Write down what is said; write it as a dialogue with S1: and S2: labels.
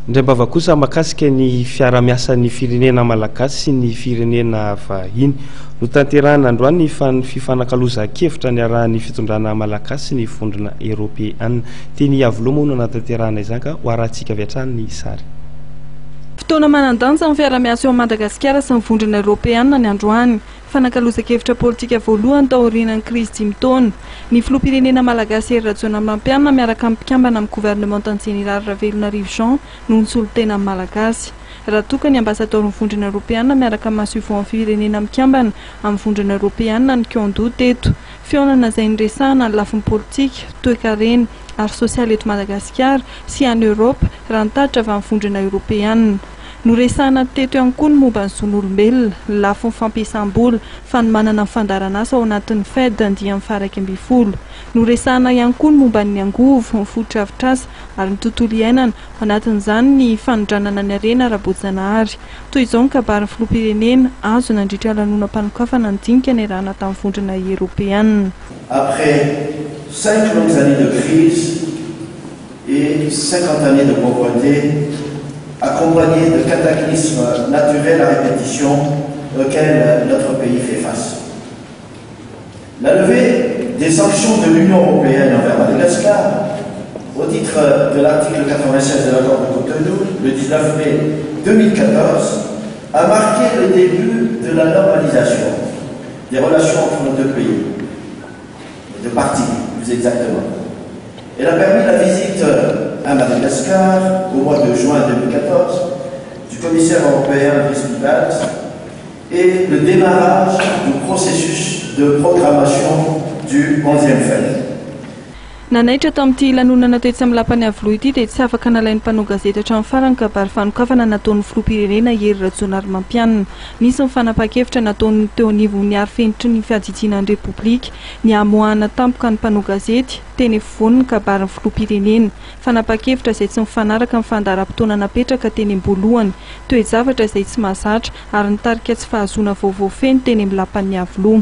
S1: Ndray bava kosa makasika ny fiara-miasan'ny firenena malagasy sy ny firenena vahiny no tanterahana androany fifanakaloza-kevitra ny arahan'ny fitondrana malagasy ny vondrona Européenne. Teny Avilo moa no natanterahana izany ka ho arahantsika avy hatrany ny sary.
S2: Fotoana manandanja ny fiara-miasa eo Madagasikara sy ny vondrona Européenne ny androany. Fanakaloza-kevitra politika voalohany taorian'ny krizy 10 taona. Ny filoham-pirenena malagasy Hery Rajaonamampianina miaraka amin'ny mpikambana amin'ny gouvernementan général Ravelonarivo Jean no nisolo-tena amin'ny malagasy. Raha toka ny ambasador ny vondrona Européenne miaraka amin'ny suivant firenena mikambana amin'ny vondrona Européenne ny Kiondo teto. Fionana izay niresahana ny lafiny politika, toe-karena ary sosialy eto Madagasikara sy any Europe raha nitatitra avy amin'ny vondrona Européenne. Noresahana teto ihany koa ny momba ny zon'olombelona, lafiny fampiasam-bola, fanomanana ny fandaran'asa ao anatin'ny fed andian'ny faraika amby folo. Noresahana ihany koa ny momba ny angovo, ny foto-drafitr'asa ary ny tontolo iainana, ao anatin'izany ny fanondranana ny harena ara-boajanahary. Toy izao ny kabarin'ny filoham-pirenena azo nandritra lanonam-panokafana ny dinika ny rana tamin'ny vondrona Européenne.
S3: Après 5 longues années de crise et 50 années de pauvreté, accompagné de cataclysmes naturels à répétition auxquels notre pays fait face. La levée des sanctions de l'Union européenne envers Madagascar, au titre de l'article 96 de l'accord de Cotonou, le 19 mai 2014, a marqué le début de la normalisation des relations entre nos deux pays, les deux parties plus exactement. Elle a permis la visite à Madagascar au mois de juin 2014 du commissaire européen Chris Piebalgs et le démarrage du processus de programmation du 11e FED.
S2: Nanaitra tamin'ity lanonana tetsy amin'ny lapany Avilo ity dia tsy afaka nalain'ny mpanao gazety hatramin'ny farany kabary fanokafana nataon'ny filoham-pirenena Hery Rajaonamampianina. Nisy ny fanapa-kevitra nataony teo anivon'ny arifenitry ny fiadidianan'ny repoblika, ny hamoahana tampoka ny mpanao gazety teny efovoany ny kabarin'ny filoham-pirenena. Fanapa-kevitra izay tsy mifanaraka amin'ny fandaharam-potoana napetraka teny am-boalohany, toe-javatra izay tsy mahazatra ary nitarika tsy fahazoana vaovao feno teny amin'ny lapan'ny Avilo.